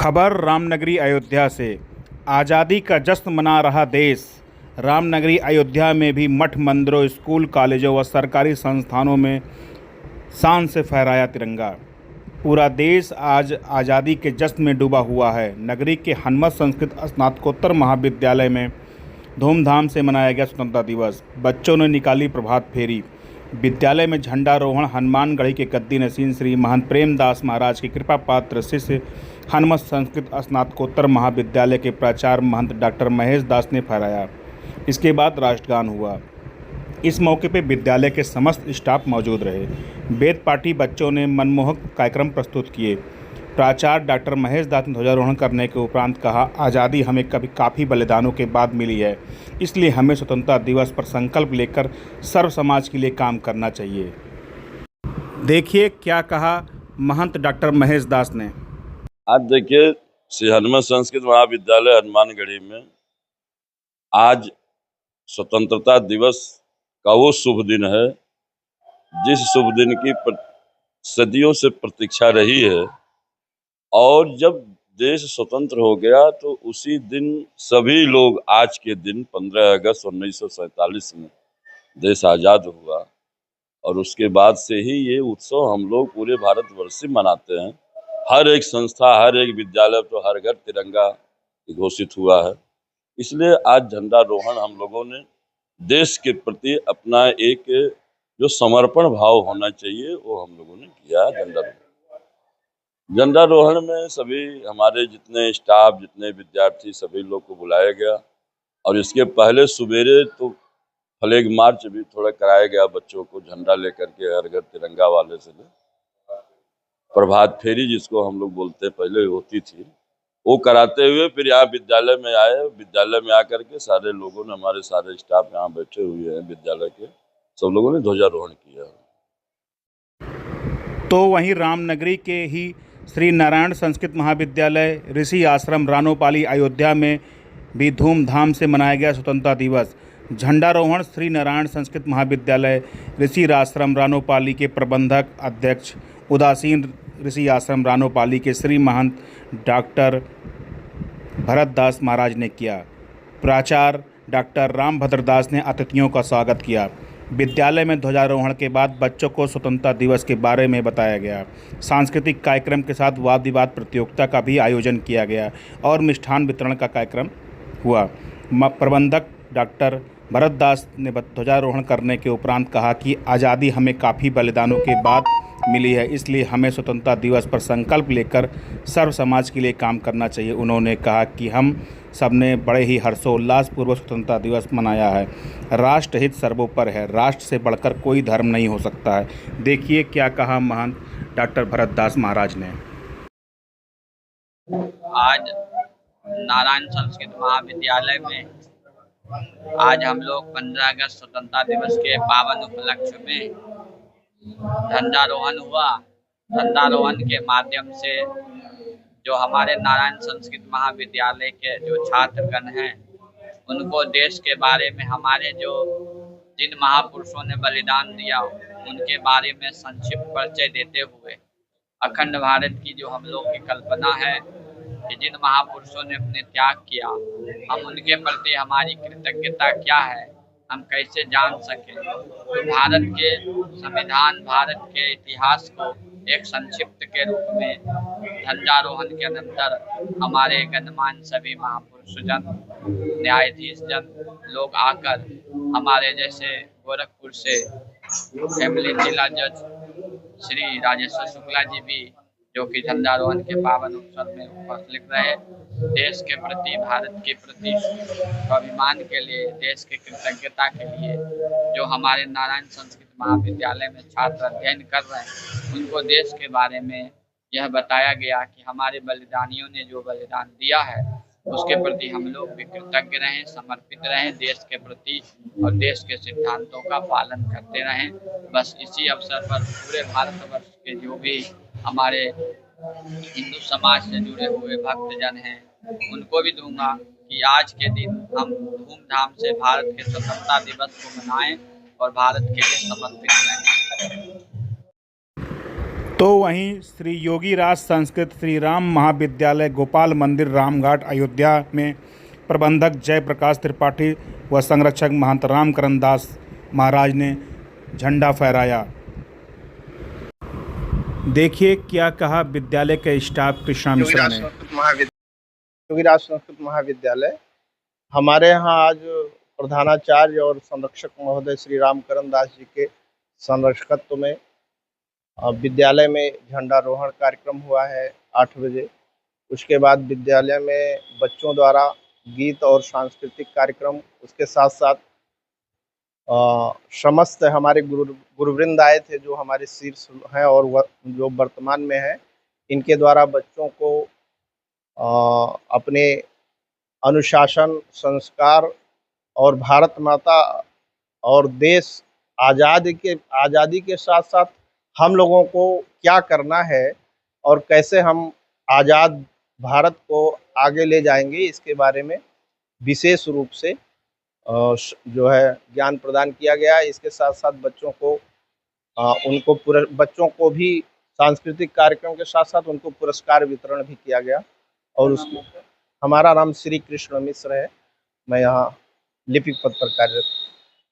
खबर रामनगरी अयोध्या से। आज़ादी का जश्न मना रहा देश। रामनगरी अयोध्या में भी मठ, मंदिरों, स्कूल, कॉलेजों व सरकारी संस्थानों में शान से फहराया तिरंगा। पूरा देश आज आज़ादी के जश्न में डूबा हुआ है। नगरी के हनमत संस्कृत स्नातकोत्तर महाविद्यालय में धूमधाम से मनाया गया स्वतंत्रता दिवस। बच्चों ने निकाली प्रभात फेरी। विद्यालय में झंडारोहण। हनुमानगढ़ी के गद्दी नसीन श्री महंत प्रेमदास महाराज के कृपा पात्र शिष्य हनमत संस्कृत स्नातकोत्तर महाविद्यालय के प्राचार्य महंत डॉक्टर महेश दास ने फहराया। इसके बाद राष्ट्रगान हुआ। इस मौके पर विद्यालय के समस्त स्टाफ मौजूद रहे। वेद पाठी बच्चों ने मनमोहक कार्यक्रम प्रस्तुत किए। प्राचार्य डॉक्टर महेश दास ने ध्वजारोहण करने के उपरांत कहा, आज़ादी हमें काफ़ी बलिदानों के बाद मिली है, इसलिए हमें स्वतंत्रता दिवस पर संकल्प लेकर सर्व समाज के लिए काम करना चाहिए। देखिए क्या कहा महंत डॉक्टर महेश दास ने। आज देखिए, श्री हनुमत संस्कृत महाविद्यालय हनुमानगढ़ी में आज स्वतंत्रता दिवस का वो शुभ दिन है जिस शुभ दिन की सदियों से प्रतीक्षा रही है। और जब देश स्वतंत्र हो गया तो उसी दिन सभी लोग, आज के दिन 15 अगस्त 1947 में देश आज़ाद हुआ और उसके बाद से ही ये उत्सव हम लोग पूरे भारतवर्ष में मनाते हैं। हर एक संस्था, हर एक विद्यालय, तो हर घर तिरंगा घोषित हुआ है। इसलिए आज झंडारोहण हम लोगों ने देश के प्रति अपना एक जो समर्पण भाव होना चाहिए वो हम लोगों ने किया। झंडारोहण में सभी हमारे जितने स्टाफ, जितने विद्यार्थी, सभी लोग को बुलाया गया और इसके पहले सुबेरे तो फ्लैग मार्च भी थोड़ा कराया गया। बच्चों को झंडा लेकर के हर घर तिरंगा वाले से प्रभात फेरी जिसको हम लोग बोलते पहले होती थी, वो कराते हुए फिर यहाँ विद्यालय में आए। विद्यालय में आकर के सारे लोगों ने, हमारे सारे स्टाफ यहाँ बैठे हुए हैं विद्यालय के, सब लोगों ने ध्वजारोहण किया। तो वहीं रामनगरी के ही श्री नारायण संस्कृत महाविद्यालय ऋषि आश्रम रानोपाली अयोध्या में भी धूमधाम से मनाया गया स्वतंत्रता दिवस। झंडारोहण श्री नारायण संस्कृत महाविद्यालय ऋषि आश्रम रानोपाली के प्रबंधक अध्यक्ष उदासीन ऋषि आश्रम रानोपाली के श्री महंत डॉक्टर भरत दास महाराज ने किया। प्राचार्य डॉक्टर रामभद्र दास ने अतिथियों का स्वागत किया। विद्यालय में ध्वजारोहण के बाद बच्चों को स्वतंत्रता दिवस के बारे में बताया गया। सांस्कृतिक कार्यक्रम के साथ वाद विवाद प्रतियोगिता का भी आयोजन किया गया और मिष्ठान वितरण का कार्यक्रम हुआ। प्रबंधक डॉक्टर भरत दास ने ध्वजारोहण करने के उपरांत कहा कि आज़ादी हमें काफ़ी बलिदानों के बाद मिली है, इसलिए हमें स्वतंत्रता दिवस पर संकल्प लेकर सर्व समाज के लिए काम करना चाहिए। उन्होंने कहा कि हम सबने बड़े ही हर्षोल्लासपूर्वक स्वतंत्रता दिवस मनाया है। राष्ट्रहित सर्वोपरि है, राष्ट्र से बढ़कर कोई धर्म नहीं हो सकता है। देखिए क्या कहा महंत डॉक्टर भरत दास महाराज ने। आज नारायण संस्कृत महाविद्यालय में आज हम लोग 15 अगस्त स्वतंत्रता दिवस के पावन उपलक्ष्य में झंडारोहण हुआ। झंडारोहण के माध्यम से जो हमारे नारायण संस्कृत महाविद्यालय के जो छात्रगण हैं उनको देश के बारे में, हमारे जो जिन महापुरुषों ने बलिदान दिया उनके बारे में संक्षिप्त परिचय देते हुए अखंड भारत की जो हम लोग की कल्पना है कि जिन महापुरुषों ने अपने त्याग किया, हम उनके प्रति हमारी कृतज्ञता क्या है, हम कैसे जान सकें। तो भारत के संविधान, भारत के इतिहास को एक संक्षिप्त के रूप में झंडारोहण के अनंतर हमारे गणमान्य सभी महापुरुषजन, न्यायाधीश जन लोग आकर, हमारे जैसे गोरखपुर से फैमिली जिला जज श्री राजेश्वर शुक्ला जी भी, जो कि झंडारोहण के पावन उत्सव में उपस्थित रहे। देश के प्रति, भारत के प्रति स्वाभिमान के लिए, देश की कृतज्ञता के लिए जो हमारे नारायण संस्कृत महाविद्यालय में छात्र अध्ययन कर रहे हैं, उनको देश के बारे में यह बताया गया कि हमारे बलिदानियों ने जो बलिदान दिया है उसके प्रति हम लोग भी कृतज्ञ रहें, समर्पित रहें देश के प्रति और देश के सिद्धांतों का पालन करते रहें। बस इसी अवसर पर पूरे भारतवर्ष के जो भी हमारे हिंदू समाज से जुड़े हुए भक्तजन हैं उनको भी दूंगा कि आज के दिन हम धूमधाम से भारत के स्वतंत्रता दिवस को मनाएं और भारत के लिए समर्पित रहें। तो वहीं श्री योगी राज संस्कृत श्री राम महाविद्यालय गोपाल मंदिर रामघाट अयोध्या में प्रबंधक जयप्रकाश त्रिपाठी व संरक्षक महंत रामकरण दास महाराज ने झंडा फहराया। देखिए क्या कहा विद्यालय के स्टाफ कृष्णा मिश्रा ने। योगीराज संस्कृत महाविद्यालय हमारे यहाँ आज प्रधानाचार्य और संरक्षक महोदय श्री रामकरण दास जी के संरक्षकत्व में विद्यालय में झंडारोहण कार्यक्रम हुआ है 8 बजे। उसके बाद विद्यालय में बच्चों द्वारा गीत और सांस्कृतिक कार्यक्रम, उसके साथ साथ समस्त हमारे गुरुवृंद आए थे जो हमारे शीर्ष हैं और जो वर्तमान में है, इनके द्वारा बच्चों को अपने अनुशासन, संस्कार और भारत माता और देश आज़ादी के साथ साथ हम लोगों को क्या करना है और कैसे हम आज़ाद भारत को आगे ले जाएंगे, इसके बारे में विशेष रूप से जो है ज्ञान प्रदान किया गया। इसके साथ साथ बच्चों को भी सांस्कृतिक कार्यक्रम के साथ साथ उनको पुरस्कार वितरण भी किया गया। और उसमें हमारा नाम श्री कृष्ण मिश्र है। मैं यहाँ लिपिक पद पर कार्यरत।